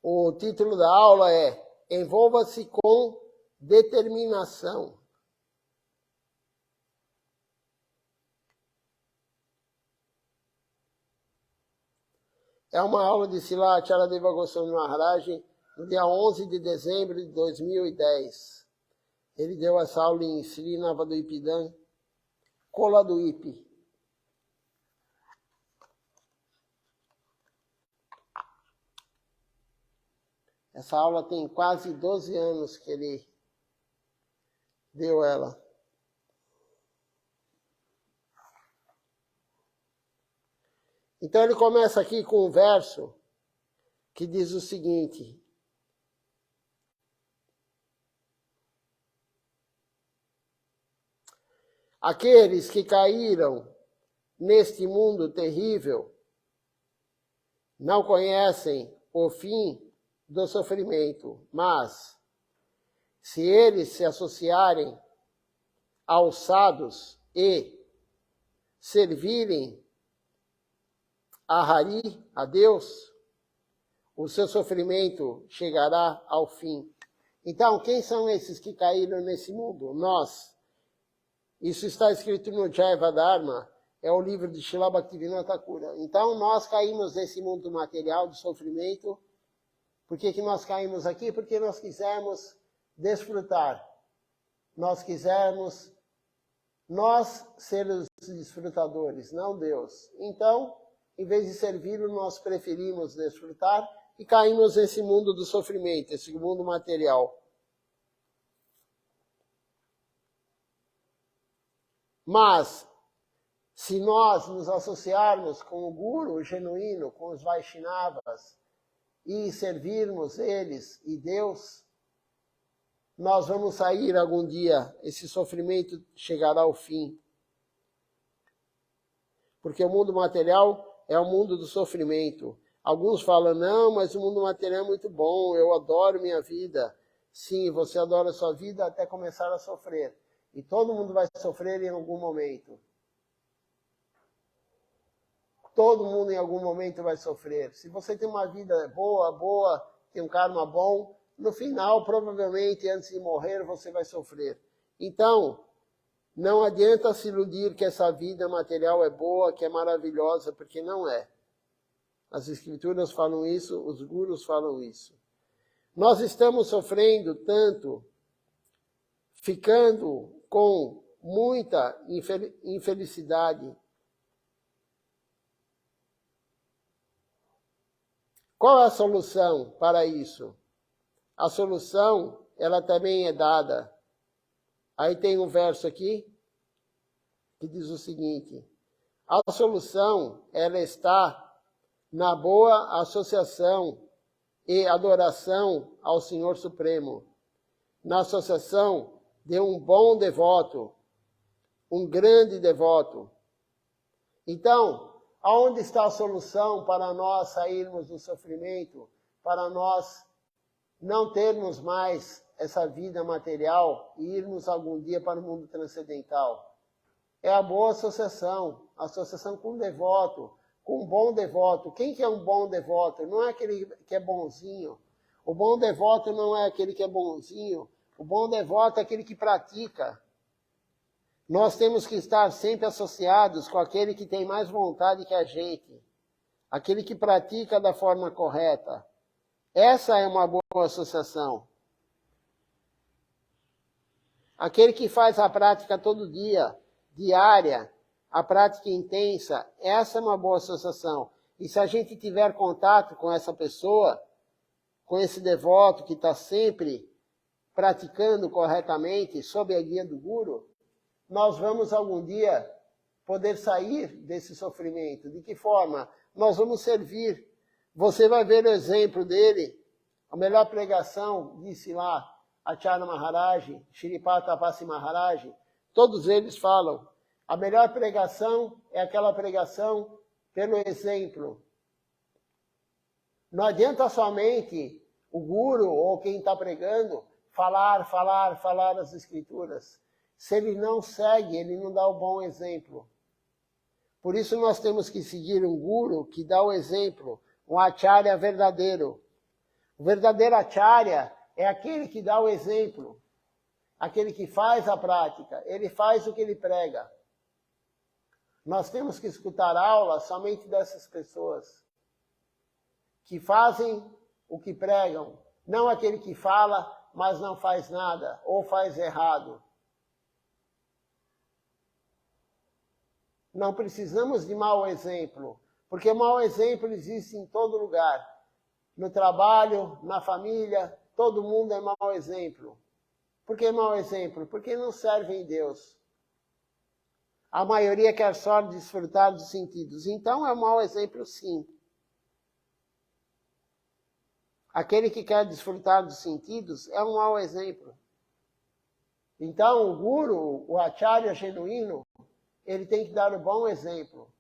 O título da aula é Envolva-se com determinação. É uma aula de Srila Acharyadeva Goswami Maharaj no dia 11 de dezembro de 2010. Ele deu essa aula em Sri Navadvipidam, Koladvip. Essa aula tem quase 12 anos que ele deu ela. Então ele começa aqui com um verso que diz o seguinte: aqueles que caíram neste mundo terrível não conhecem o fim do sofrimento, mas se eles se associarem aos sadhus e servirem a Hari, a Deus, o seu sofrimento chegará ao fim. Então, quem são esses que caíram nesse mundo? Nós. Isso está escrito no Jaiva Dharma, é o livro de Srila Bhaktivinoda Thakura. Então, nós caímos nesse mundo material de sofrimento. Por que nós caímos aqui? Porque nós quisemos desfrutar. Nós quisemos ser os desfrutadores, não Deus. Então, em vez de servi-lo, nós preferimos desfrutar e caímos nesse mundo do sofrimento, esse mundo material. Mas, se nós nos associarmos com o Guru genuíno, com os Vaishnavas, e servirmos eles e Deus, nós vamos sair algum dia, esse sofrimento chegará ao fim. Porque o mundo material é o mundo do sofrimento. Alguns falam, não, mas o mundo material é muito bom, eu adoro minha vida. Sim, você adora a sua vida até começar a sofrer. E todo mundo vai sofrer em algum momento. Todo mundo em algum momento vai sofrer. Se você tem uma vida boa, tem um karma bom, no final, provavelmente, antes de morrer, você vai sofrer. Então, não adianta se iludir que essa vida material é boa, que é maravilhosa, porque não é. As escrituras falam isso, os gurus falam isso. Nós estamos sofrendo tanto, ficando com muita infelicidade. Qual é a solução para isso? A solução, ela também é dada. Aí tem um verso aqui que diz o seguinte: a solução, ela está na boa associação e adoração ao Senhor Supremo, na associação de um bom devoto, um grande devoto. Então, aonde está a solução para nós sairmos do sofrimento, para nós não termos mais essa vida material e irmos algum dia para o mundo transcendental? É a boa associação com um devoto, com um bom devoto. Quem que é um bom devoto? Não é aquele que é bonzinho. O bom devoto não é aquele que é bonzinho. O bom devoto é aquele que pratica. Nós temos que estar sempre associados com aquele que tem mais vontade que a gente. Aquele que pratica da forma correta. Essa é uma boa associação. Aquele que faz a prática todo dia, diária, a prática intensa, essa é uma boa associação. E se a gente tiver contato com essa pessoa, com esse devoto que está sempre praticando corretamente, sob a guia do Guru, nós vamos algum dia poder sair desse sofrimento. De que forma? Nós vamos servir. Você vai ver o exemplo dele. A melhor pregação, disse lá Acharya Maharaj, Shripata Tapasi Maharaj, todos eles falam, a melhor pregação é aquela pregação pelo exemplo. Não adianta somente o Guru ou quem está pregando falar as escrituras. Se ele não segue, ele não dá o bom exemplo. Por isso nós temos que seguir um Guru que dá o exemplo, um Acharya verdadeiro. O verdadeiro acharya é aquele que dá o exemplo, aquele que faz a prática, ele faz o que ele prega. Nós temos que escutar aulas somente dessas pessoas que fazem o que pregam, não aquele que fala, mas não faz nada, ou faz errado. Não precisamos de mau exemplo, porque mau exemplo existe em todo lugar. No trabalho, na família, todo mundo é mau exemplo. Por que mau exemplo? Porque não servem a Deus. A maioria quer só desfrutar dos sentidos. Então é um mau exemplo, sim. Aquele que quer desfrutar dos sentidos é um mau exemplo. Então o guru, o acharya genuíno, ele tem que dar o bom exemplo.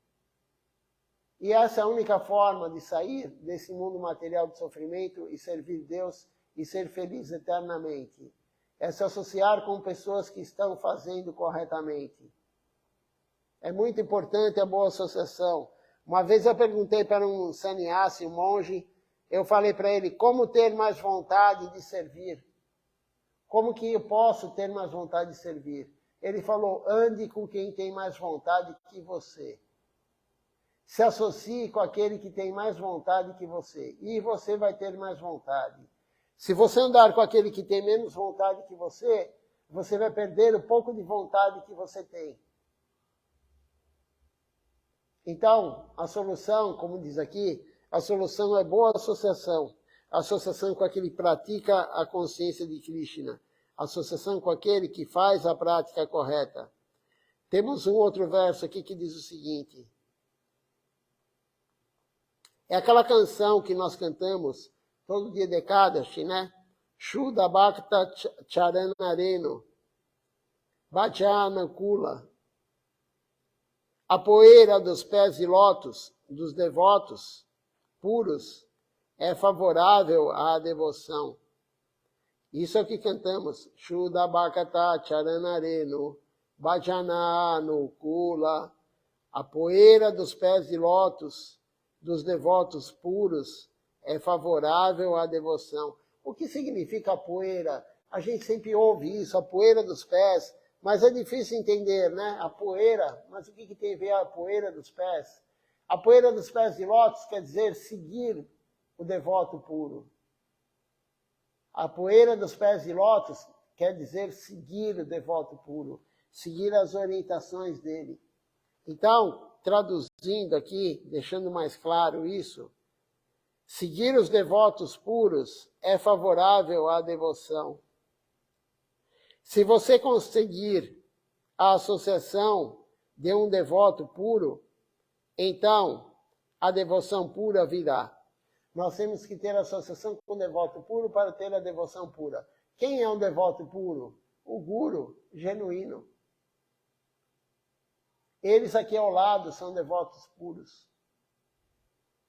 E essa é a única forma de sair desse mundo material de sofrimento e servir Deus e ser feliz eternamente. É se associar com pessoas que estão fazendo corretamente. É muito importante a boa associação. Uma vez eu perguntei para um sannyasi, um monge, eu falei para ele, como ter mais vontade de servir? Como que eu posso ter mais vontade de servir? Ele falou, ande com quem tem mais vontade que você. Se associe com aquele que tem mais vontade que você. E você vai ter mais vontade. Se você andar com aquele que tem menos vontade que você vai perder o pouco de vontade que você tem. Então, a solução, como diz aqui, a solução é boa associação. Associação com aquele que pratica a consciência de Krishna. Associação com aquele que faz a prática correta. Temos um outro verso aqui que diz o seguinte. É aquela canção que nós cantamos todo dia de Ekadashi, né? Shuddha Bhakta Charanareno, Bhajana Kula. A poeira dos pés de lótus dos devotos puros é favorável à devoção. Isso é o que cantamos. Shuddha Bhakta Charanareno, Bhajana Kula. A poeira dos pés de lótus dos devotos puros é favorável à devoção. O que significa a poeira? A gente sempre ouve isso, a poeira dos pés, mas é difícil entender, né? A poeira, mas o que tem a ver a poeira dos pés? A poeira dos pés de lótus quer dizer seguir o devoto puro. A poeira dos pés de lótus quer dizer seguir o devoto puro, seguir as orientações dele. Então, traduzindo aqui, deixando mais claro isso, seguir os devotos puros é favorável à devoção. Se você conseguir a associação de um devoto puro, então a devoção pura virá. Nós temos que ter associação com o devoto puro para ter a devoção pura. Quem é um devoto puro? O guru genuíno. Eles aqui ao lado são devotos puros.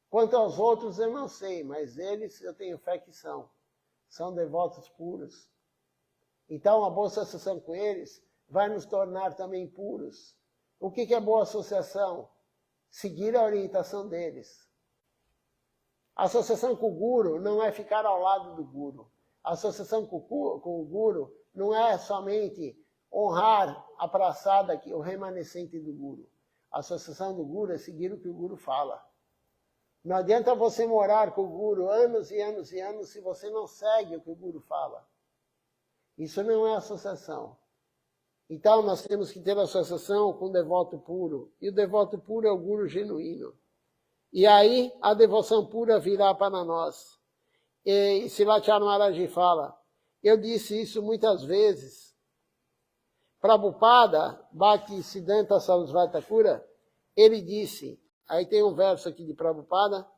Quanto aos outros eu não sei, mas eles eu tenho fé que são. São devotos puros. Então a boa associação com eles vai nos tornar também puros. O que é boa associação? Seguir a orientação deles. A associação com o guru não é ficar ao lado do guru. A associação com o guru não é somente honrar a praçada, aqui, o remanescente do guru. A associação do guru é seguir o que o guru fala. Não adianta você morar com o guru anos e anos e anos se você não segue o que o guru fala. Isso não é associação. Então nós temos que ter associação com o devoto puro. E o devoto puro é o guru genuíno. E aí a devoção pura virá para nós. E Srilacharya Maharaj fala, eu disse isso muitas vezes. Prabhupada, Bhaktisiddhanta Sarasvati Thakura, ele disse, aí tem um verso aqui de Prabhupada,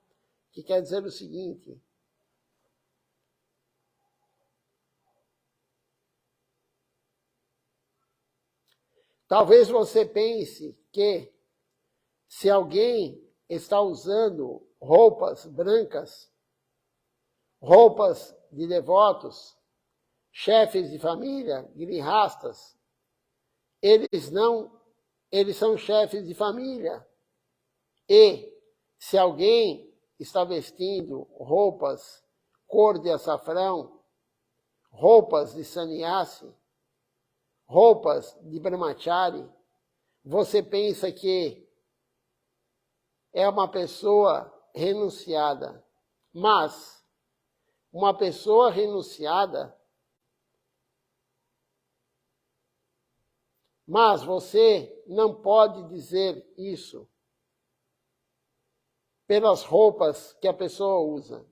que quer dizer o seguinte, talvez você pense que se alguém está usando roupas brancas, roupas de devotos, chefes de família, grihastas, eles são chefes de família. E se alguém está vestindo roupas cor de açafrão, roupas de sannyasi, roupas de brahmachari, você pensa que é uma pessoa renunciada. Mas uma pessoa renunciada, mas você não pode dizer isso pelas roupas que a pessoa usa.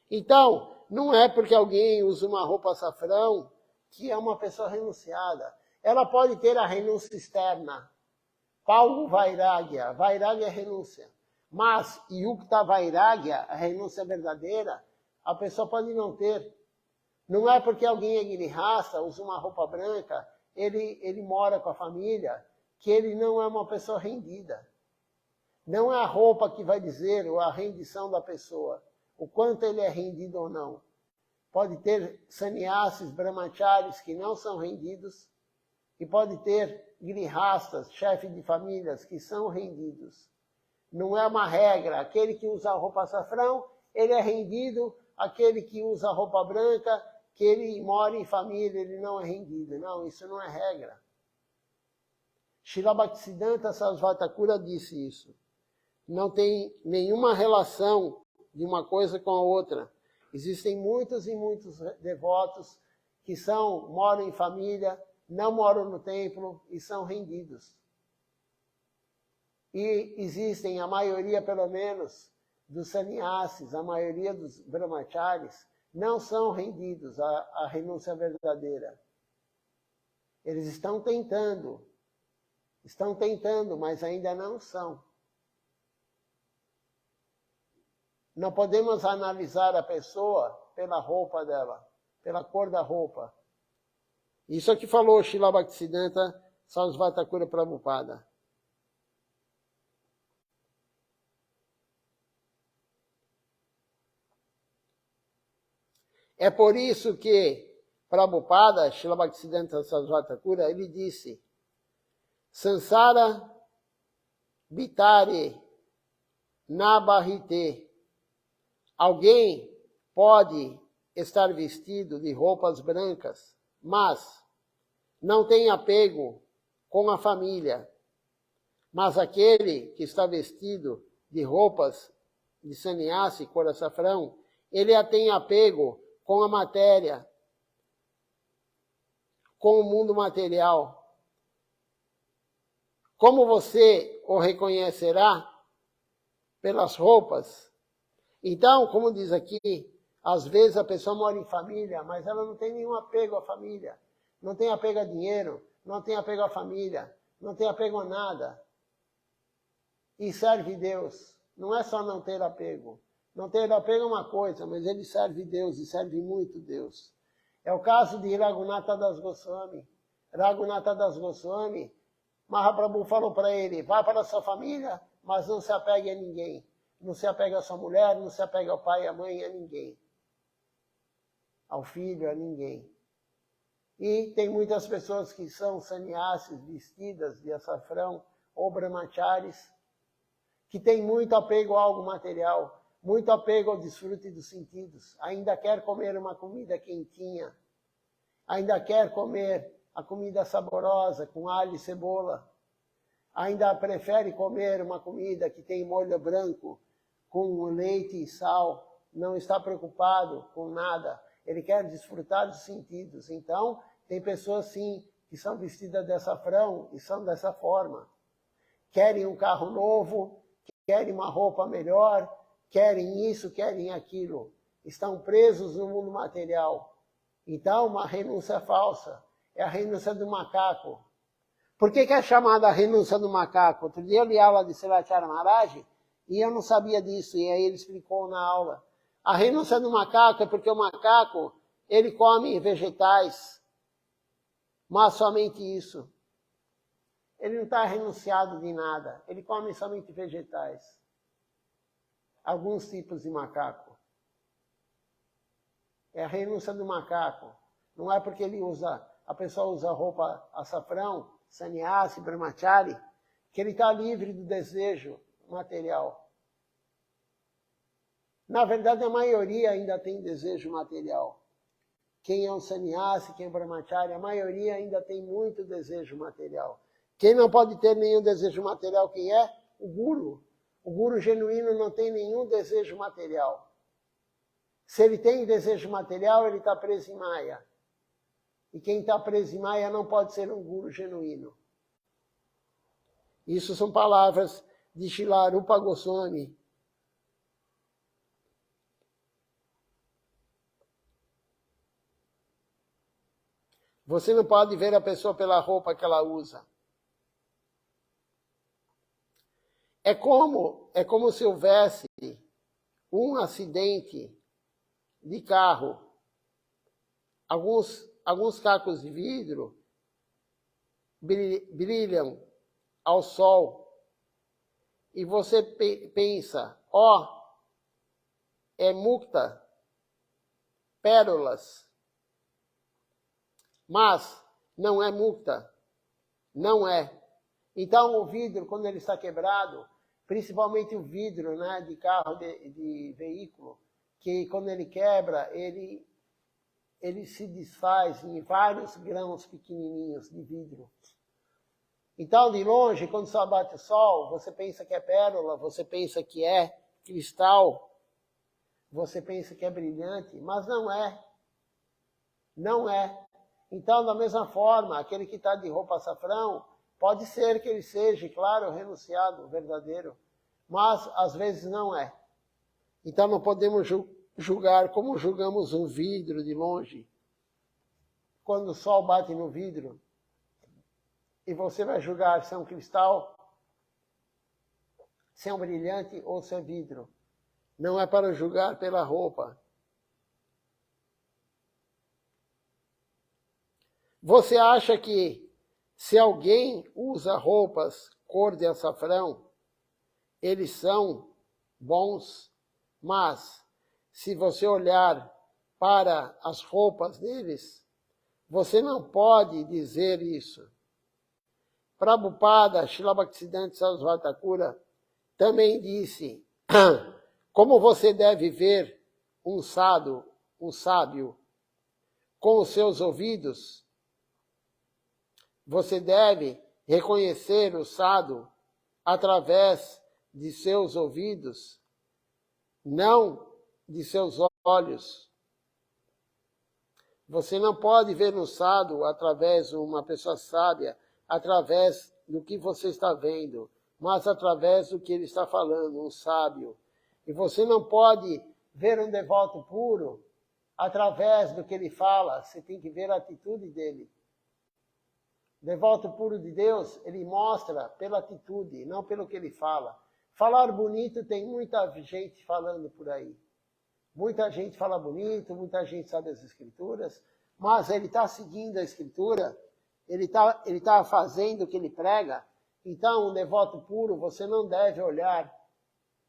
Então, não é porque alguém usa uma roupa açafrão que é uma pessoa renunciada. Ela pode ter a renúncia externa. Paulo Vairagya. Vairagya é renúncia. Mas Yukta Vairagya, a renúncia verdadeira, a pessoa pode não ter. Não é porque alguém é grihasta, usa uma roupa branca, ele mora com a família, que ele não é uma pessoa rendida. Não é a roupa que vai dizer a rendição da pessoa, o quanto ele é rendido ou não. Pode ter sannyasis, brahmacharis que não são rendidos, e pode ter grihastas, chefes de famílias, que são rendidos. Não é uma regra. Aquele que usa a roupa açafrão, ele é rendido. Aquele que usa a roupa branca, que ele mora em família, ele não é rendido. Não, isso não é regra. Srila Bhaktisiddhanta Sarasvati Thakura disse isso. Não tem nenhuma relação de uma coisa com a outra. Existem muitos e muitos devotos que moram em família, não moram no templo e são rendidos. E existem, a maioria pelo menos, dos sannyasis, a maioria dos brahmacharis, não são rendidos à renúncia verdadeira. Eles estão tentando, mas ainda não são. Não podemos analisar a pessoa pela roupa dela, pela cor da roupa. Isso é que falou Srila Bhaktisiddhanta Sarasvati Thakura Prabhupada. É por isso que Prabhupada, Srila Bhaktisiddhanta Sarasvati Thakura, ele disse: Sansara bitare nabahite. Alguém pode estar vestido de roupas brancas, mas não tem apego com a família. Mas aquele que está vestido de roupas de sannyasi, cor açafrão, ele tem apego com a matéria, com o mundo material. Como você o reconhecerá? Pelas roupas. Então, como diz aqui, às vezes a pessoa mora em família, mas ela não tem nenhum apego à família. Não tem apego a dinheiro, não tem apego à família, não tem apego a nada. E serve Deus. Não é só não ter apego. Não ter apego é uma coisa, mas ele serve Deus e serve muito Deus. É o caso de Raghunatha Das Goswami. Raghunatha Das Goswami, Mahaprabhu falou para ele: vá para a sua família, mas não se apegue a ninguém. Não se apega à sua mulher, não se apega ao pai, à mãe, a ninguém. Ao filho, a ninguém. E tem muitas pessoas que são sannyasis, vestidas de açafrão, ou brahmacharis, que têm muito apego a algo material, muito apego ao desfrute dos sentidos. Ainda quer comer uma comida quentinha. Ainda quer comer a comida saborosa, com alho e cebola. Ainda prefere comer uma comida que tem molho branco, com leite e sal. Não está preocupado com nada. Ele quer desfrutar dos sentidos. Então, tem pessoas, sim, que são vestidas de açafrão e são dessa forma. Querem um carro novo, querem uma roupa melhor, querem isso, querem aquilo. Estão presos no mundo material. Então, uma renúncia falsa. É a renúncia do macaco. Por que é chamada a renúncia do macaco? Outro dia eu li a aula de Srivacharya Maharaj e eu não sabia disso. E aí ele explicou na aula. A renúncia do macaco é porque o macaco, ele come vegetais. Mas somente isso. Ele não está renunciado de nada. Ele come somente vegetais. Alguns tipos de macaco. É a renúncia do macaco. Não é porque a pessoa usa roupa açafrão, sannyasi, brahmachari, que ele está livre do desejo material. Na verdade, a maioria ainda tem desejo material. Quem é um sannyasi, quem é brahmacharya, a maioria ainda tem muito desejo material. Quem não pode ter nenhum desejo material, quem é? O guru. O guru genuíno não tem nenhum desejo material. Se ele tem desejo material, ele está preso em Maya. E quem está preso em Maya não pode ser um guru genuíno. Isso são palavras de Srila Rupa Goswami. Você não pode ver a pessoa pela roupa que ela usa. É como se houvesse um acidente de carro. Alguns cacos de vidro brilham ao sol. E você pensa, é mukta, pérolas. Mas não é mukta, não é. Então o vidro, quando ele está quebrado, principalmente o vidro, né, de carro, de veículo, que quando ele quebra, ele se desfaz em vários grãos pequenininhos de vidro. Então, de longe, quando só bate o sol, você pensa que é pérola, você pensa que é cristal, você pensa que é brilhante, mas não é. Não é. Então, da mesma forma, aquele que está de roupa açafrão, pode ser que ele seja, claro, renunciado, verdadeiro, mas às vezes não é. Então não podemos julgar como julgamos um vidro de longe. Quando o sol bate no vidro, e você vai julgar se é um cristal, se é um brilhante ou se é vidro. Não é para julgar pela roupa. Você acha que se alguém usa roupas cor de açafrão, eles são bons, mas se você olhar para as roupas deles, você não pode dizer isso. Prabhupada, Srila Bhaktisiddhanta Sarasvati Thakura, também disse, como você deve ver um sábio, com os seus ouvidos, você deve reconhecer o sábio através de seus ouvidos, não de seus olhos. Você não pode ver um sábio através de uma pessoa sábia, através do que você está vendo, mas através do que ele está falando, um sábio. E você não pode ver um devoto puro através do que ele fala, você tem que ver a atitude dele. Devoto puro de Deus, ele mostra pela atitude, não pelo que ele fala. Falar bonito tem muita gente falando por aí. Muita gente fala bonito, muita gente sabe as escrituras, mas ele está seguindo a escritura, ele tá fazendo o que ele prega. Então, um devoto puro, você não deve olhar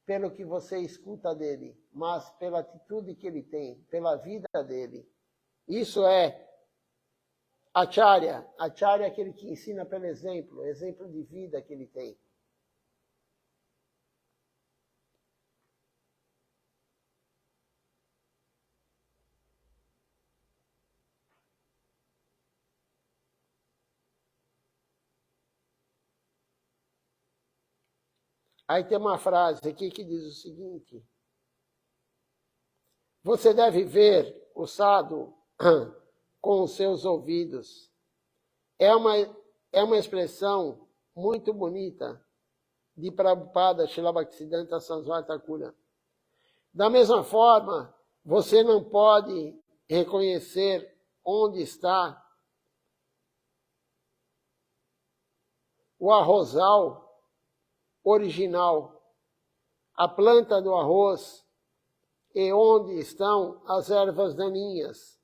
pelo que você escuta dele, mas pela atitude que ele tem, pela vida dele. Isso é Acharya. Acharya é aquele que ensina pelo exemplo de vida que ele tem. Aí tem uma frase aqui que diz o seguinte: você deve ver o sadhu com os seus ouvidos. É uma expressão muito bonita de Prabhupada Srila Bhaktisiddhanta Sarasvati Thakura. Da mesma forma, você não pode reconhecer onde está o arrozal original, a planta do arroz, e onde estão as ervas daninhas.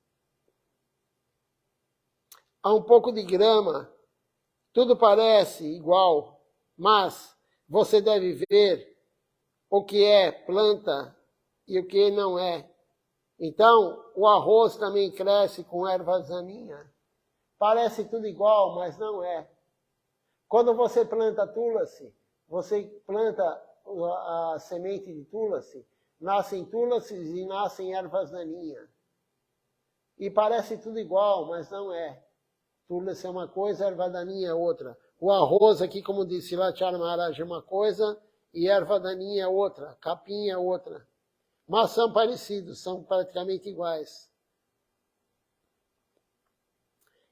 Há um pouco de grama, tudo parece igual, mas você deve ver o que é planta e o que não é. Então, o arroz também cresce com ervas daninhas. Parece tudo igual, mas não é. Quando você planta tulasi, você planta a semente de tulasi, nascem tulasis e nascem ervas daninhas. E parece tudo igual, mas não é. Tulasis é uma coisa, erva daninha é outra. O arroz aqui, como disse Lachar Maharaj, é uma coisa e erva daninha é outra, capim é outra. Mas são parecidos, são praticamente iguais.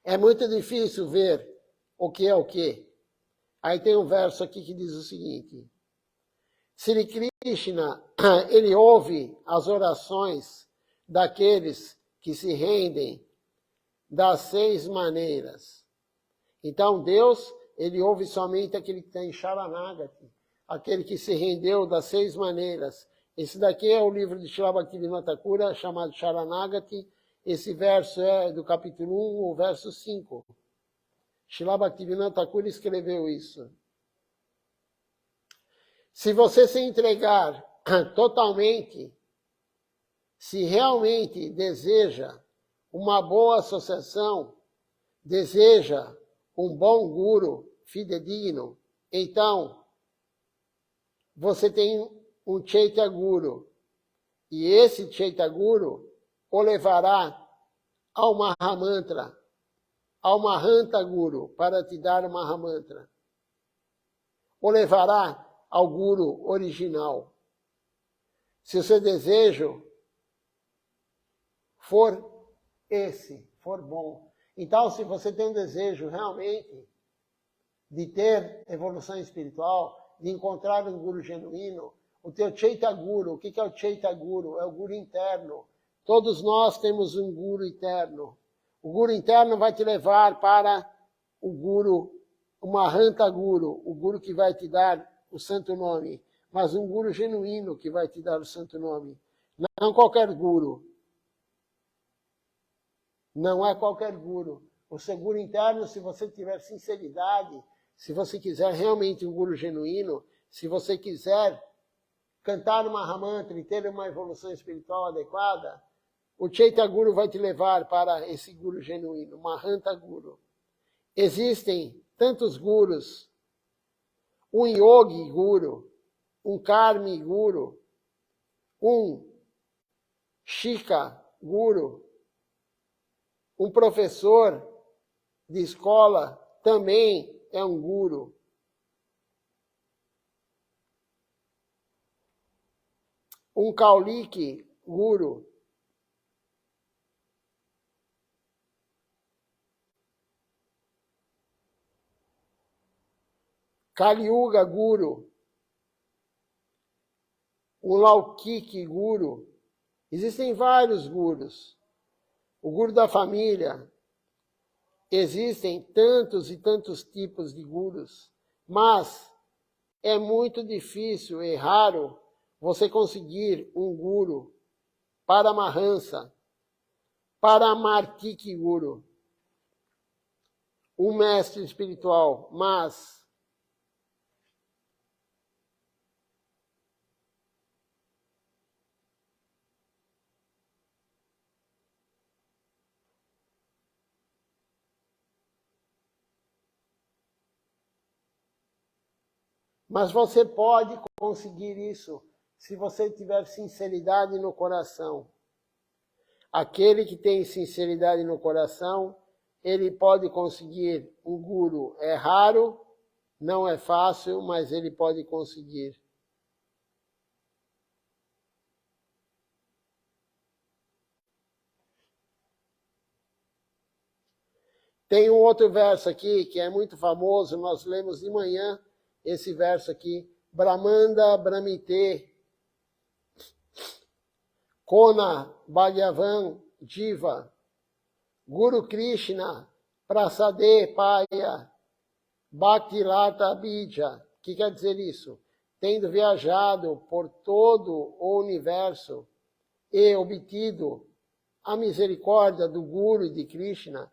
É muito difícil ver o que é o que. Aí tem um verso aqui que diz o seguinte: Sri Krishna, ele ouve as orações daqueles que se rendem das 6 maneiras. Então Deus, ele ouve somente aquele que está em Sharanagati, aquele que se rendeu das 6 maneiras. Esse daqui é o livro de Srila Bhaktivinoda Thakura, chamado Sharanagati. Esse verso é do capítulo 1, o verso 5. Srila Bhaktivinoda Thakura escreveu isso. Se você se entregar totalmente, se realmente deseja uma boa associação, deseja um bom guru fidedigno, então você tem um Chaitya Guru. E esse Chaitya Guru o levará ao Mahamantra, ao Mahanta Guru, para te dar o Mahamantra. O levará ao Guru original. Se o seu desejo for esse, for bom. Então, se você tem um desejo realmente de ter evolução espiritual, de encontrar um Guru genuíno, o teu Chaitya Guru, o que é o Chaitya Guru? É o Guru interno. Todos nós temos um Guru interno. O Guru interno vai te levar para o Guru, o Mahanta Guru, o Guru que vai te dar o santo nome, mas um Guru genuíno que vai te dar o santo nome. Não qualquer Guru. Não é qualquer Guru. O seu Guru interno, se você tiver sinceridade, se você quiser realmente um Guru genuíno, se você quiser cantar uma Mahamantra e ter uma evolução espiritual adequada, o Chaitya Guru vai te levar para esse Guru genuíno, Mahanta Guru. Existem tantos Gurus, um Yogi Guru, um Karmi Guru, um Shika Guru, um professor de escola também é um Guru. Um Kaulik Guru. Kali Yuga Guru. Um Laukik Guru. Existem vários Gurus. O Guru da família. Existem tantos e tantos tipos de Gurus, mas é muito difícil e raro você conseguir um Guru para Mahansa, para Martik Guru, um mestre espiritual, mas você pode conseguir isso se você tiver sinceridade no coração. Aquele que tem sinceridade no coração, ele pode conseguir um Guru. É raro, não é fácil, mas ele pode conseguir. Tem um outro verso aqui que é muito famoso, nós lemos de manhã esse verso aqui. Brahmanda Brahmite Kona Bhagavan Jiva Guru Krishna Prasade Paya Bhaktilata Bija. O que quer dizer isso? Tendo viajado por todo o universo e obtido a misericórdia do Guru e de Krishna,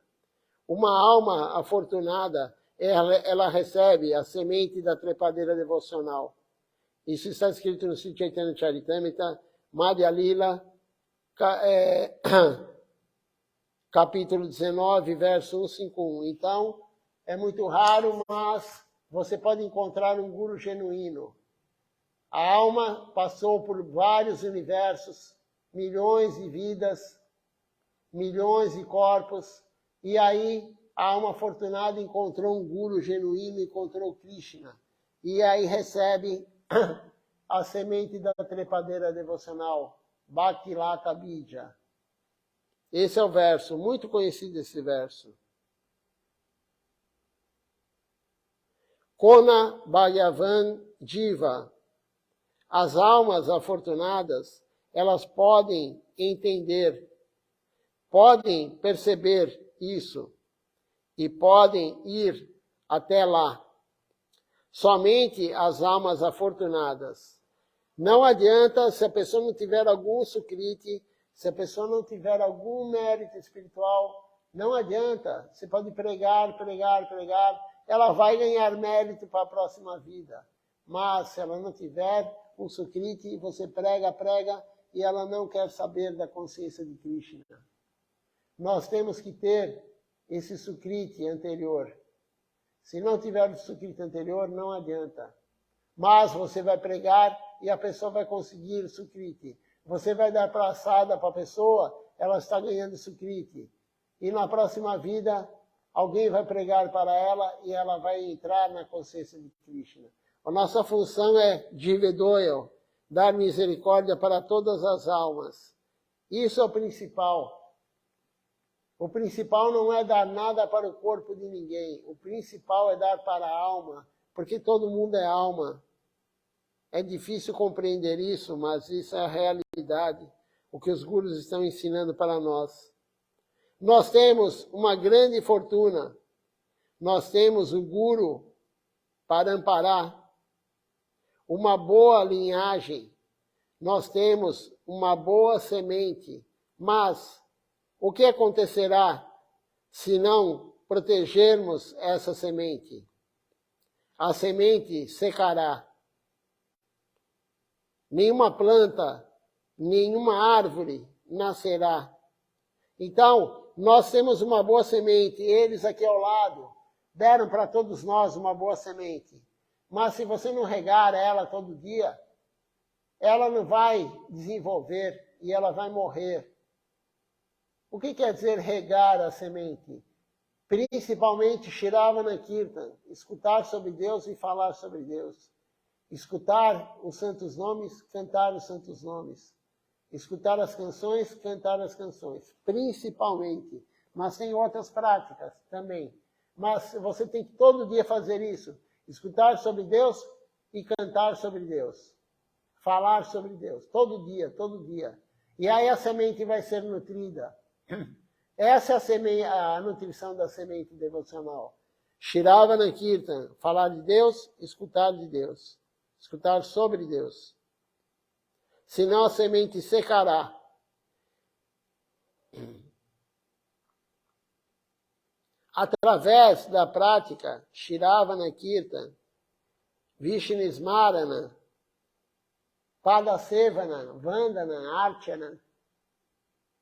uma alma afortunada, ela recebe a semente da trepadeira devocional. Isso está escrito no Sri Chaitanya Charitamrita, Madhya Lila, capítulo 19, verso 151. Então, é muito raro, mas você pode encontrar um Guru genuíno. A alma passou por vários universos, milhões de vidas, milhões de corpos, e aí a alma afortunada encontrou um guru genuíno, encontrou Krishna, e aí recebe a semente da trepadeira devocional, Bhaktilata Bija. Esse é o verso, muito conhecido esse verso. Kona Bhagavan Jiva. As almas afortunadas, elas podem entender, podem perceber isso e podem ir até lá. Somente as almas afortunadas. Não adianta se a pessoa não tiver algum sukriti, se a pessoa não tiver algum mérito espiritual, não adianta. Você pode pregar, ela vai ganhar mérito para a próxima vida. Mas se ela não tiver um sukriti, você prega, e ela não quer saber da consciência de Krishna. Nós temos que ter esse sukriti anterior. Se não tiver o sukriti anterior, não adianta. Mas você vai pregar e a pessoa vai conseguir o sukriti. Você vai dar praçada para a pessoa, ela está ganhando sukriti. E na próxima vida, alguém vai pregar para ela e ela vai entrar na consciência de Krishna. A nossa função é Jivedoyo, dar misericórdia para todas as almas. Isso é o principal. O principal não é dar nada para o corpo de ninguém. O principal é dar para a alma, porque todo mundo é alma. É difícil compreender isso, mas isso é a realidade, o que os gurus estão ensinando para nós. Nós temos uma grande fortuna. Nós temos o Guru Parampara, uma boa linhagem. Nós temos uma boa semente. Mas o que acontecerá se não protegermos essa semente? A semente secará. Nenhuma planta, nenhuma árvore nascerá. Então, nós temos uma boa semente. Eles aqui ao lado deram para todos nós uma boa semente. Mas se você não regar ela todo dia, ela não vai desenvolver e ela vai morrer. O que quer dizer regar a semente? Principalmente Shravana Kirtan, escutar sobre Deus e falar sobre Deus. Escutar os santos nomes, cantar os santos nomes. Escutar as canções, cantar as canções. Principalmente. Mas tem outras práticas também. Mas você tem que todo dia fazer isso. Escutar sobre Deus e cantar sobre Deus. Falar sobre Deus. Todo dia, todo dia. E aí a semente vai ser nutrida. Essa é a nutrição da semente devocional. Shravana Kirtan, falar de Deus, escutar de Deus. Escutar sobre Deus. Senão a semente secará. Através da prática Shravana Kirtan, Vishnismarana, Padasevana, Vandana, Archana,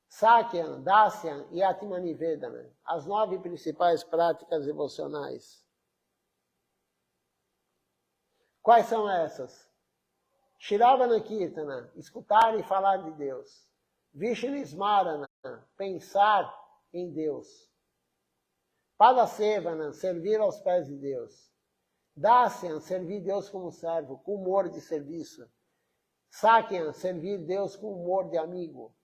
Sakyan, Dasyan e Atmanivedana, as 9 principais práticas devocionais. Quais são essas? Shravana Kirtana, escutar e falar de Deus. Vishnismarana, pensar em Deus. Padasevana, servir aos pés de Deus. Dasyan, servir Deus como servo, com humor de serviço. Sakyan, servir Deus com humor de amigo.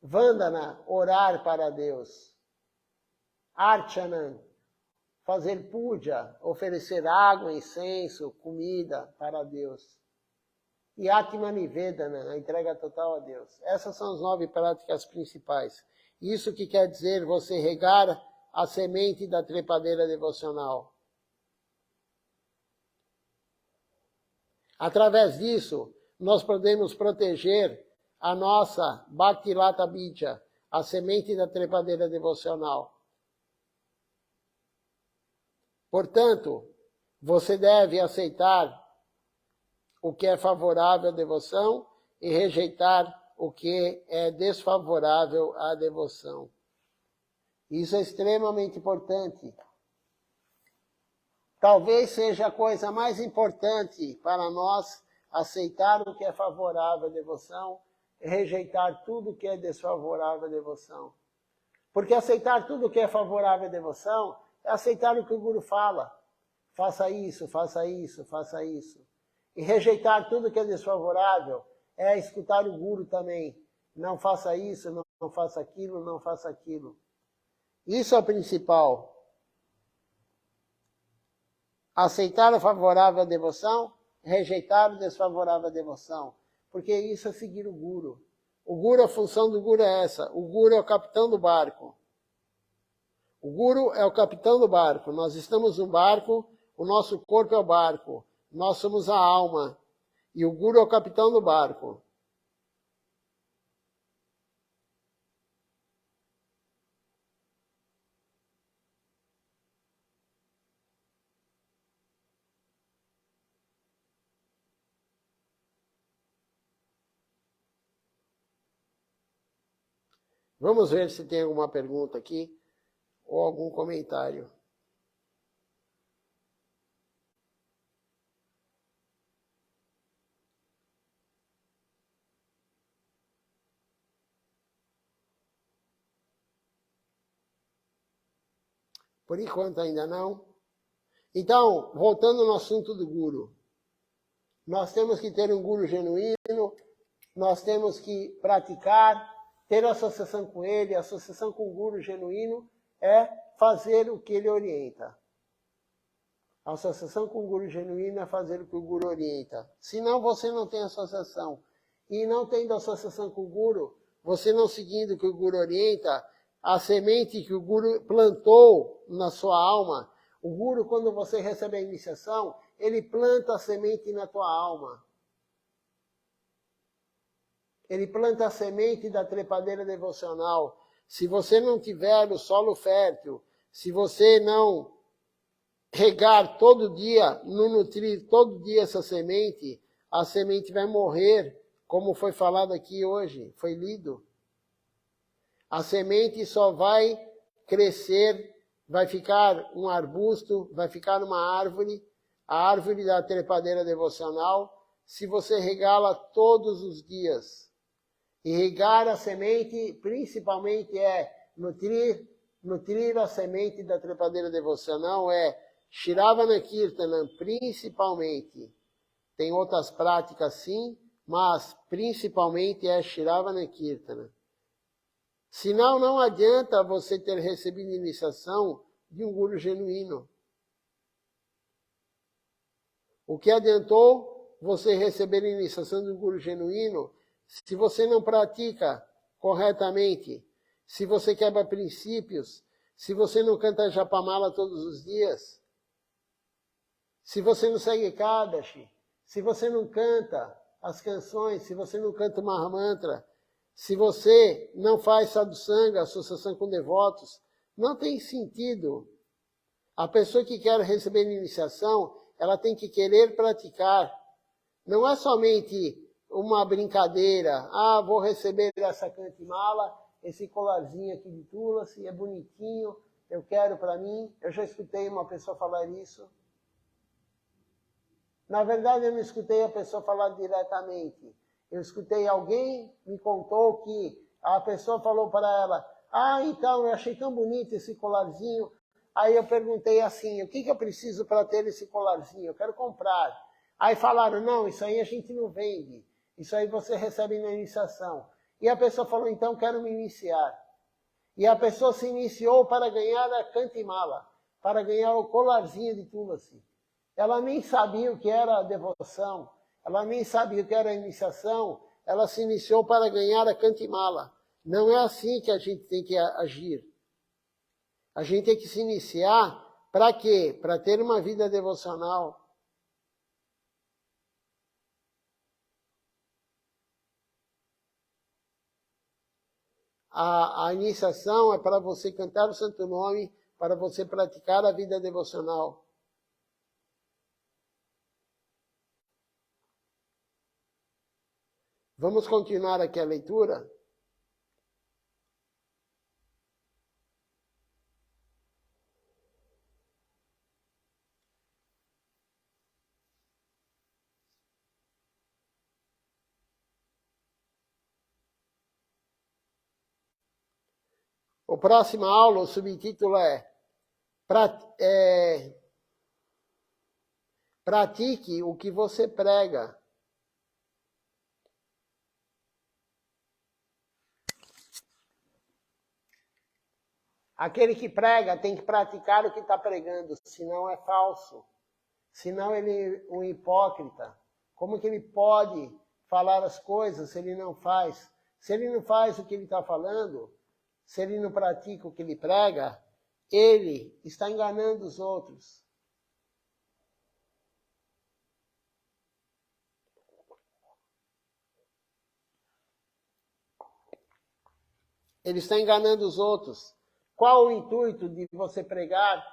Vandana, orar para Deus. Archana, fazer puja, oferecer água, incenso, comida para Deus. E Atmanivedana, a entrega total a Deus. Essas são as 9 práticas principais. Isso que quer dizer você regar a semente da trepadeira devocional. Através disso, nós podemos proteger a nossa Bhaktilata Bija, a semente da trepadeira devocional. Portanto, você deve aceitar o que é favorável à devoção e rejeitar o que é desfavorável à devoção. Isso é extremamente importante. talvez seja a coisa mais importante para nós aceitar o que é favorável à devoção e rejeitar tudo que é desfavorável à devoção. Porque aceitar tudo que é favorável à devoção é aceitar o que o Guru fala. Faça isso, faça isso, faça isso. E rejeitar tudo que é desfavorável é escutar o Guru também. Não faça isso, não faça aquilo, não faça aquilo. Isso é o principal. Aceitar o favorável à devoção, rejeitar o desfavorável à devoção. Porque isso é seguir o Guru. O Guru, a função do Guru é essa. O Guru é o capitão do barco. O Guru é o capitão do barco. Nós estamos no barco, o nosso corpo é o barco. Nós somos a alma. E o Guru é o capitão do barco. Vamos ver se tem alguma pergunta aqui ou algum comentário. Por enquanto ainda não. Então, voltando no assunto do Guru. Nós temos que ter um Guru genuíno, nós temos que praticar, ter associação com ele. A associação com o Guru genuíno é fazer o que ele orienta. A associação com o Guru genuíno é fazer o que o Guru orienta. Senão você não tem associação. E não tendo associação com o Guru, você não seguindo o que o Guru orienta, a semente que o Guru plantou na sua alma, o Guru, quando você recebe a iniciação, ele planta a semente na tua alma. Ele planta a semente da trepadeira devocional. Se você não tiver o solo fértil, se você não regar todo dia, não nutrir todo dia essa semente, a semente vai morrer, como foi falado aqui hoje, foi lido. A semente só vai crescer, vai ficar um arbusto, vai ficar uma árvore, a árvore da trepadeira devocional, se você regá-la todos os dias. E regar a semente, principalmente, é nutrir a semente da trepadeira devocional, é Shiravana Kirtanam, principalmente. Tem outras práticas sim, mas principalmente é Shiravana Kirtanam. Senão não adianta você ter recebido iniciação de um Guru genuíno. O que adiantou você receber a iniciação de um Guru genuíno se você não pratica corretamente, se você quebra princípios, se você não canta Japamala todos os dias, se você não segue Kadashi, se você não canta as canções, se você não canta o Mahamantra, se você não faz sadhusanga, associação com devotos, não tem sentido. A pessoa que quer receber iniciação, ela tem que querer praticar. Não é somente uma brincadeira. Ah, vou receber essa cantimala, esse colarzinho aqui de tulasi, é bonitinho, eu quero para mim. Eu já escutei uma pessoa falar isso. Na verdade, eu não escutei a pessoa falar diretamente. Eu escutei alguém, me contou que a pessoa falou para ela, ah, então, eu achei tão bonito esse colarzinho. Aí eu perguntei assim, o que eu preciso para ter esse colarzinho? Eu quero comprar. Aí falaram, não, isso aí a gente não vende. Isso aí você recebe na iniciação. E a pessoa falou, então, quero me iniciar. E a pessoa se iniciou para ganhar a cantimala, para ganhar o colarzinho de tulasi. Ela nem sabia o que era a devoção. Ela nem sabia o que era a iniciação, ela se iniciou para ganhar a cantimala. Não é assim que a gente tem que agir. A gente tem que se iniciar para quê? Para ter uma vida devocional. A iniciação é para você cantar o Santo Nome, para você praticar a vida devocional. Vamos continuar aqui a leitura? A próxima aula, o subtítulo é pratique o que você prega. Aquele que prega tem que praticar o que está pregando, senão é falso. Senão ele é um hipócrita. Como que ele pode falar as coisas se ele não faz? Se ele não faz o que ele está falando, se ele não pratica o que ele prega, ele está enganando os outros. Ele está enganando os outros. Qual o intuito de você pregar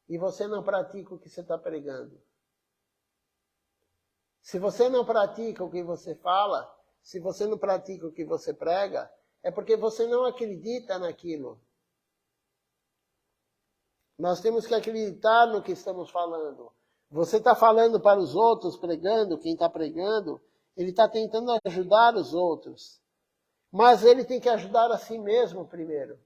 e você não pratica o que você está pregando? Se você não pratica o que você fala, se você não pratica o que você prega, é porque você não acredita naquilo. Nós temos que acreditar no que estamos falando. Você está falando para os outros, pregando, quem está pregando, ele está tentando ajudar os outros. Mas ele tem que ajudar a si mesmo primeiro.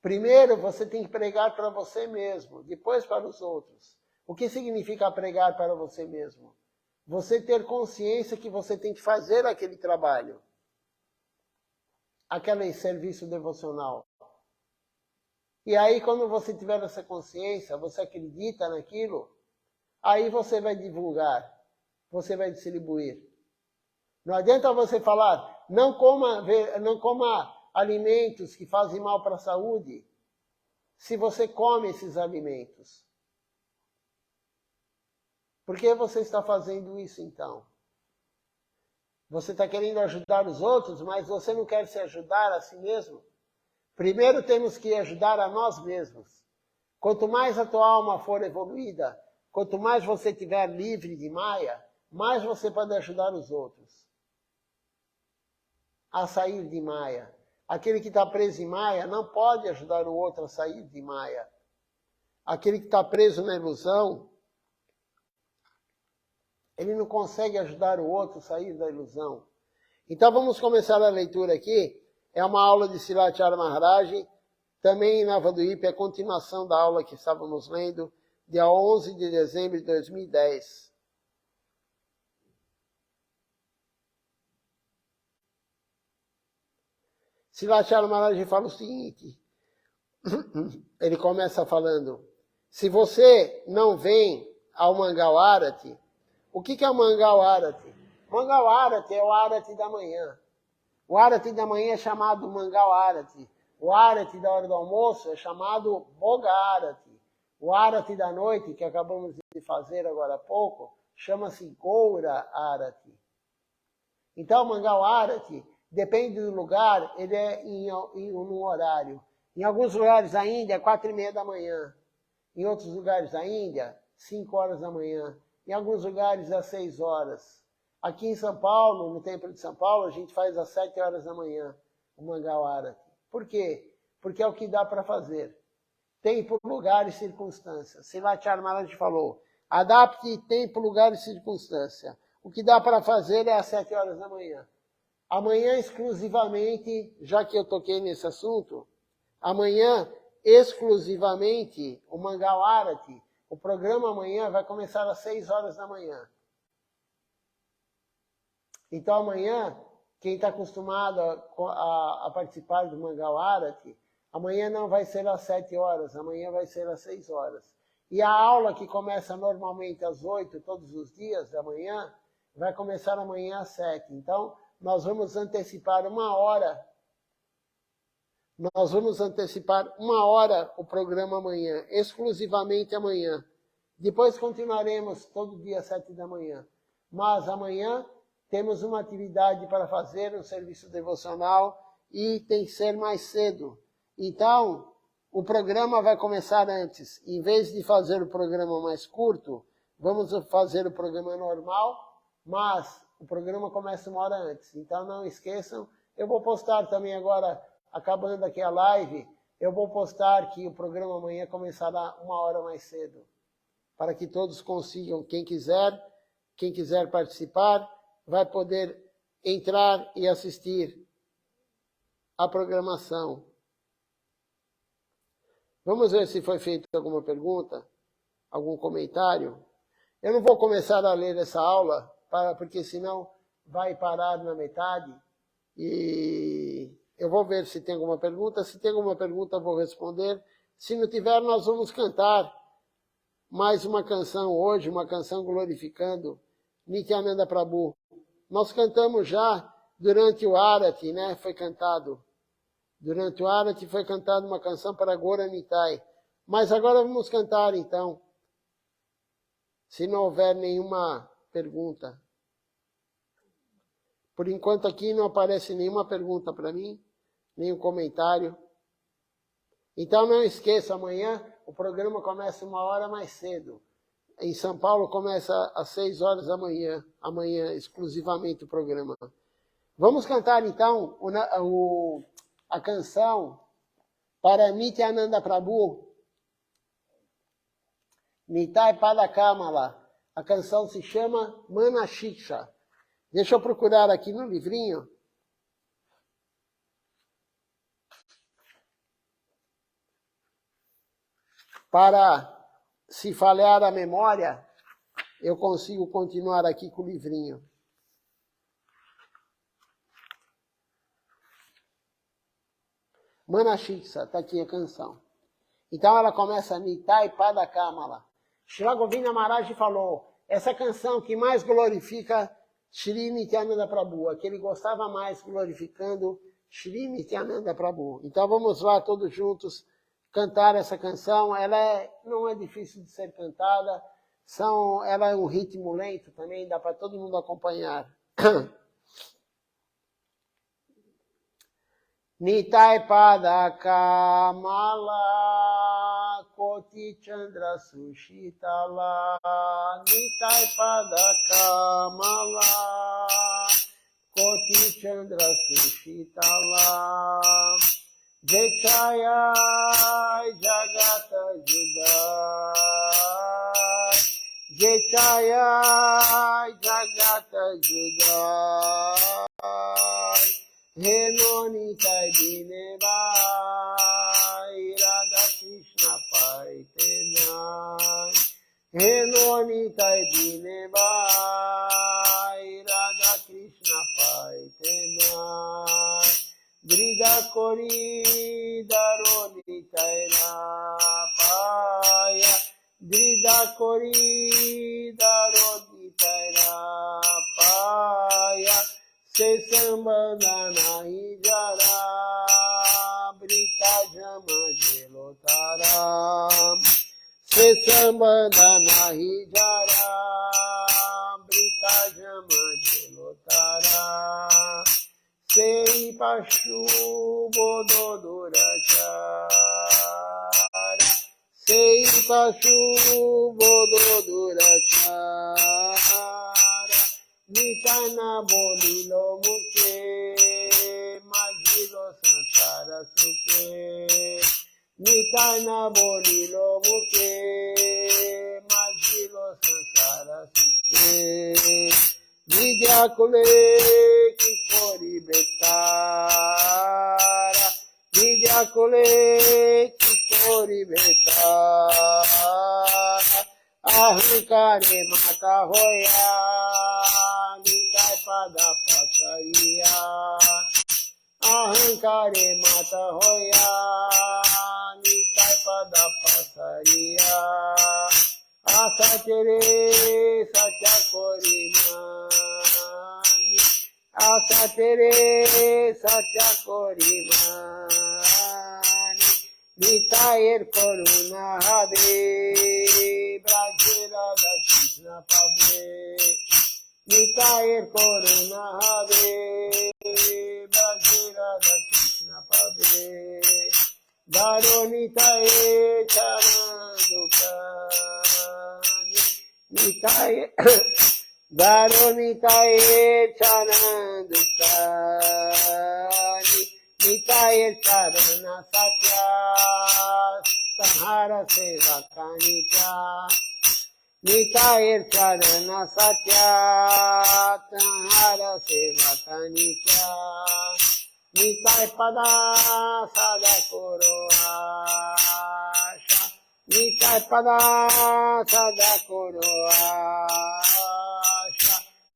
Primeiro você tem que pregar para você mesmo, depois para os outros. O que significa pregar para você mesmo? Você ter consciência que você tem que fazer aquele trabalho. Aquele serviço devocional. E aí, quando você tiver essa consciência, você acredita naquilo, aí você vai divulgar, você vai distribuir. Não adianta você falar, não coma alimentos que fazem mal para a saúde, se você come esses alimentos. Por que você está fazendo isso, então? Você está querendo ajudar os outros, mas você não quer se ajudar a si mesmo? Primeiro temos que ajudar a nós mesmos. Quanto mais a tua alma for evoluída, quanto mais você estiver livre de Maya, mais você pode ajudar os outros a sair de Maya. Aquele que está preso em Maya não pode ajudar o outro a sair de Maya. Aquele que está preso na ilusão, ele não consegue ajudar o outro a sair da ilusão. Então vamos começar a leitura aqui. É uma aula de Srilacharya Maharaj, também em Navadvip, é a continuação da aula que estávamos lendo, dia 11 de dezembro de 2010. Srilacharya Maharaj fala o seguinte, ele começa falando, se você não vem ao Mangal Arati, o que é o Mangal Arati? Mangal Arati é o Arati da manhã. O Arati da manhã é chamado Mangal Arati. O Arati da hora do almoço é chamado Boga Arati. O Arati da noite, que acabamos de fazer agora há pouco, chama-se Goura Arati. Então, o Mangal Arati, depende do lugar, ele é em um horário. Em alguns lugares da Índia, 4:30 da manhã. Em outros lugares da Índia, 5 horas da manhã. Em alguns lugares, às 6 horas. Aqui em São Paulo, no Templo de São Paulo, a gente faz às 7 horas da manhã o Mangal Arati. Por quê? Porque é o que dá para fazer. Tempo, lugar e circunstância. Srilacharya Maharaj falou, adapte tempo, lugar e circunstância. O que dá para fazer é às 7 horas da manhã. Amanhã, exclusivamente, já que eu toquei nesse assunto, amanhã, exclusivamente, o Mangal Arati, o programa amanhã vai começar às 6 horas da manhã. Então amanhã, quem está acostumado a participar do Mangal Arati, amanhã não vai ser às 7 horas, amanhã vai ser às 6 horas. E a aula que começa normalmente às 8, todos os dias da manhã, vai começar amanhã às 7. Então, nós vamos antecipar 1 hora. Nós vamos antecipar 1 hora o programa amanhã, exclusivamente amanhã. Depois continuaremos todo dia às 7 da manhã. Mas amanhã temos uma atividade para fazer, um serviço devocional, e tem que ser mais cedo. Então, o programa vai começar antes. Em vez de fazer o programa mais curto, vamos fazer o programa normal, mas o programa começa 1 hora antes. Então, não esqueçam, eu vou postar também agora, acabando aqui a live, eu vou postar que o programa amanhã começará 1 hora mais cedo, para que todos consigam, quem quiser participar, vai poder entrar e assistir a programação. Vamos ver se foi feita alguma pergunta, algum comentário. Eu não vou começar a ler essa aula, porque senão vai parar na metade. E eu vou ver se tem alguma pergunta. Se tem alguma pergunta, eu vou responder. Se não tiver, nós vamos cantar mais uma canção hoje, uma canção glorificando Nityananda Prabhu. Nós cantamos já durante o Arati, né? Foi cantado. Durante o Arati foi cantada uma canção para Gaura Nitai. Mas agora vamos cantar, então. Se não houver nenhuma pergunta. Por enquanto aqui não aparece nenhuma pergunta para mim, nenhum comentário. Então não esqueça, amanhã o programa começa 1 hora mais cedo. Em São Paulo começa às 6 horas da manhã, amanhã exclusivamente o programa. Vamos cantar então a canção para Nityananda Prabhu, Nitai Padakamala. A canção se chama Manashiksha. Deixa eu procurar aqui no livrinho. Para, se falhar a memória, eu consigo continuar aqui com o livrinho. Manashiksha, está aqui a canção. Então ela começa Nitai Padakamala. Shri Govinda Maharaj falou, essa canção que mais glorifica Shri Nityananda Prabhu, a que ele gostava mais glorificando Shri Nityananda Prabhu. Então vamos lá todos juntos cantar essa canção. Ela não é difícil de ser cantada, ela é um ritmo lento também, dá para todo mundo acompanhar. Nitai Padakamala Koti Chandra Sushitala Nitai Padakamala Koti Chandra Sushitala Jechaya Jagata Judai Jechaya Jagata Judai Heno Nitai Dinevai Radha Krishna Paitenai Heno Nitai Dinevai Radha Krishna Paitenai Drida Kori Daro Nitai Rapaya Drida Kori Daro Nitai Rapaya Se sambandha nahi jara, brita jama jelotara. Se sambandha nahi jara, brita jama jelotara. Sei pashu bodo durachara. Sei pashu bodo durachara. Nitana bolilo muke, majilo sansara suke. Nitana bolilo muke, majilo sansara suke. Vidya kule kikori betara, Vidya kule kikori betara. Ahankare mata hoya, Nitai pada pasariya. Ahankare mata hoya, Nitai pada pasariya. Asa tere satya korimani, Asa tere satya korimani. Nitayer koruna habe, Brajera da Krishna pave. Nitayer koruna habe, Brajera da Krishna pave. Daro nitaye chanandukani, Nitaye Daro nitaye chanandukani. Nitaye charana satya, Sahara seva kanita. Nitaye charana satya, Sahara seva kanita. Nitai pada sada koroa, Nitai pada sada koroasha.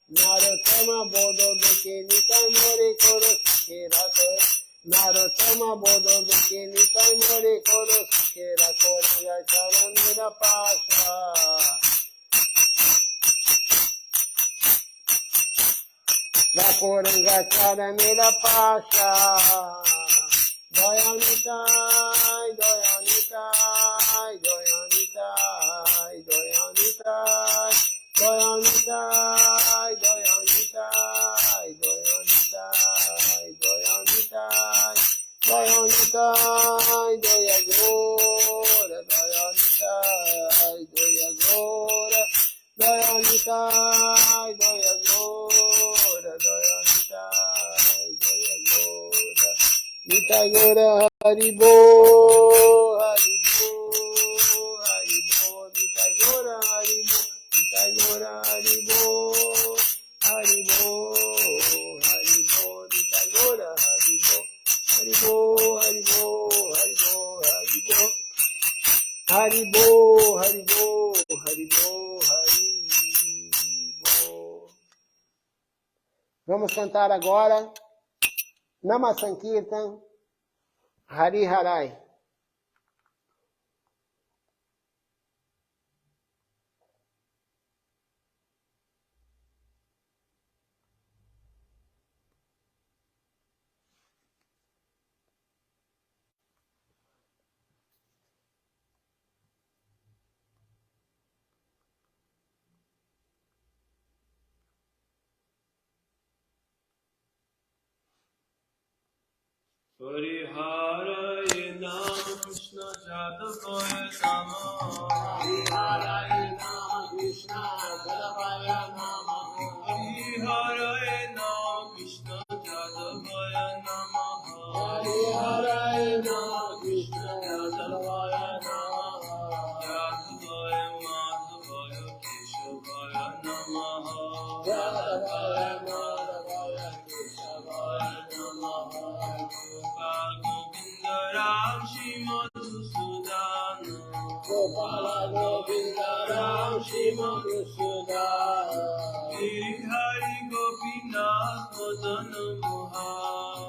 Narottama bodo duke nitai mori koro sukera kore. Narottama bodo duke nitai mori koro sukera kore. Yachara nira pasha. Rakoranga chara nira pasha. Doyanitai, doyanitai, doyanitai, doyanitai, doyanitai, doyanitai, doyanitai, doyanitai, doyanitai, doyagora, doyanitai, doyagora, doyanitai, doyagora, doyanitai, doyagora. Nitai Gora Haribo, Haribo, Haribo, Nitai Gora Haribo, Nitai Gora Haribo, Haribo, Haribo, Nitai Gora Haribo, Haribo, Haribo, Haribo, Haribo, Haribo, Haribo, Haribo. Vamos cantar agora Namasankirtan Hari Harai. Hare Nam Krishna Jadavaya Namah. Hare Nam Krishna Jadavaya Namah. Hare Nam Krishna Jadavaya Namah. Hare Nam Krishna Jadavaya Namah. Jadavaya Madhavaya Keshavaya Namah. Jadavaya Madhavaya Keshavaya Namah. Govinda Ram Shri Madhusudana. Gopala Govinda Ram Shri Madhusudana. Giri Hari Gopinath Madana Mohan.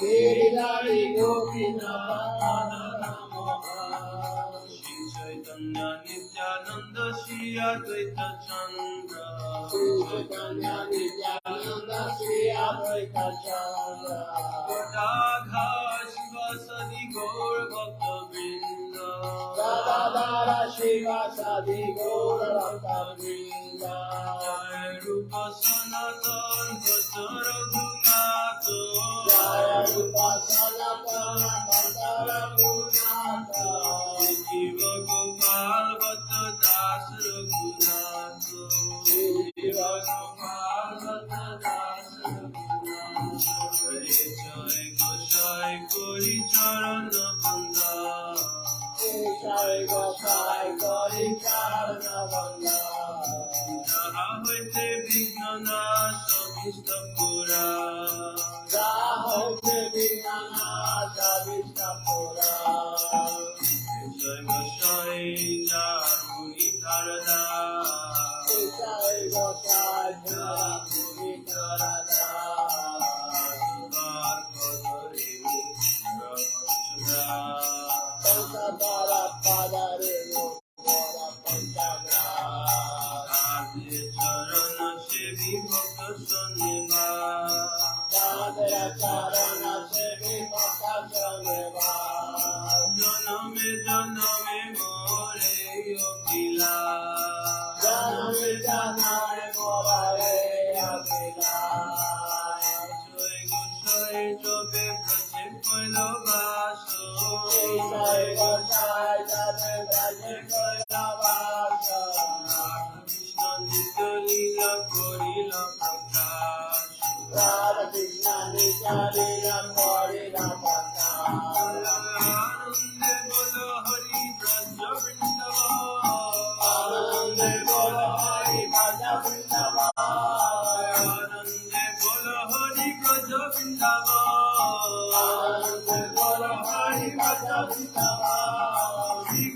Giri Hari Gopinath Madana Mohan. Shri Chaitanya Nityananda Shri Advaita Chandra. Shri Chaitanya Nityananda Shri Advaita Chandra. Radha Shiva Sadi Gaur Bhakta Vrinda. Radha Shiva Sadi Gaur Bhakta Vrinda. Jai Rupa Sanatan Bhatta Raghunatha. Jai Rupa Sanatan Bhatta Raghunatha. Jiva Gopal Bhatta Das Raghunatha. Jiva Gopal Bhatta Das Raghunatha. Jai Gosai Kori Charana Banda. Jai Gosai Kori Charana Banda. Jaha hoite Vigna Nasha Vishta Pura. Jaha hoite Vigna Nasha Vishta Pura. Jai Gosai Jaruni Tarada. Jai Gosai Jaruni Tarada. Hari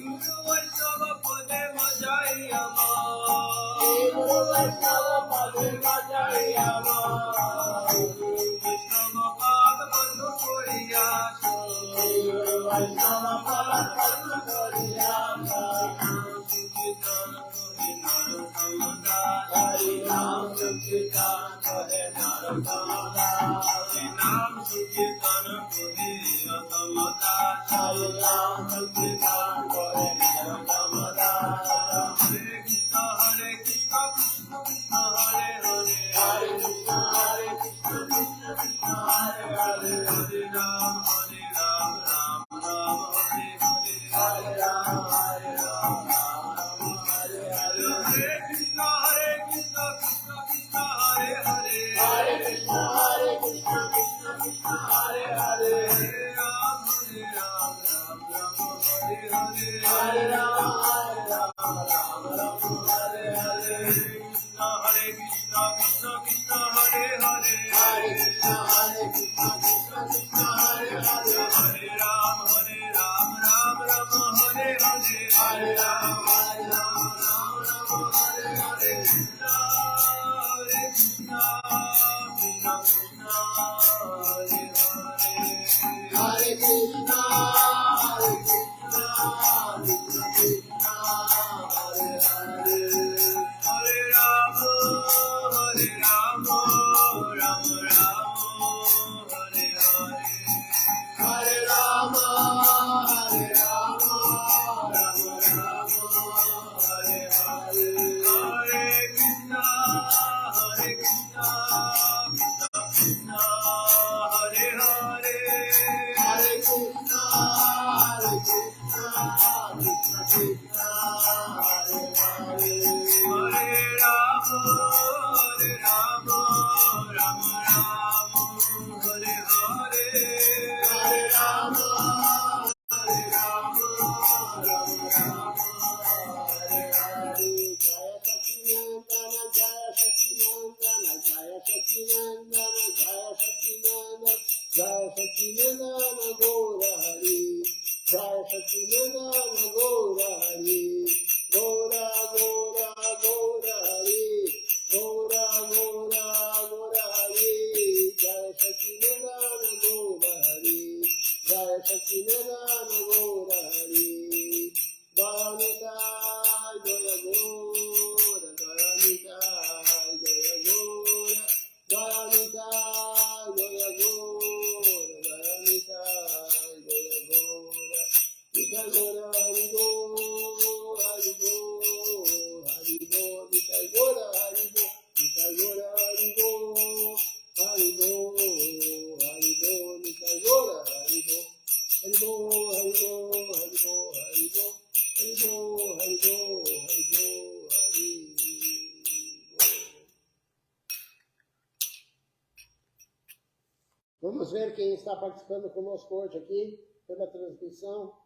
Vamos ver quem está participando conosco hoje aqui, pela transmissão.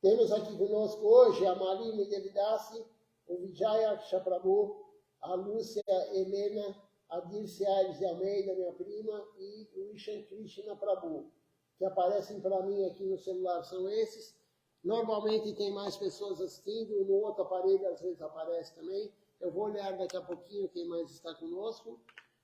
Temos aqui conosco hoje a Malini Devidasi, o Vijaya Chaprabhu, a Lúcia Helena, a Dirce Aires de Almeida, minha prima, e o Ishan Krishna Prabhu, que aparecem para mim aqui no celular, são esses. Normalmente tem mais pessoas assistindo, no outro aparelho às vezes aparece também. Eu vou olhar daqui a pouquinho quem mais está conosco.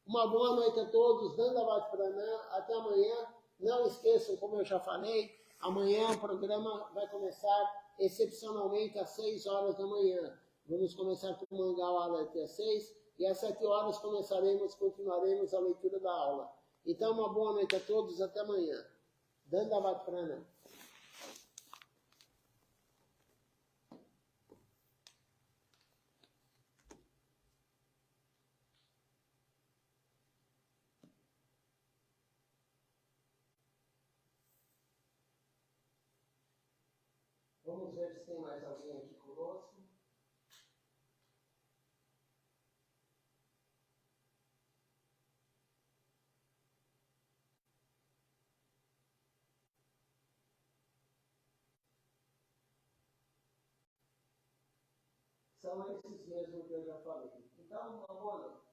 Uma boa noite a todos, Dandavat Pranam, até amanhã. Não esqueçam, como eu já falei, amanhã o programa vai começar excepcionalmente às 6 horas da manhã. Vamos começar com o Mangala até às 6 e às 7 horas continuaremos a leitura da aula. Então, uma boa noite a todos, até amanhã. Dandavat Pranam. Vamos ver se tem mais alguém aqui conosco. São esses mesmos que eu já falei. Então, uma boa noite.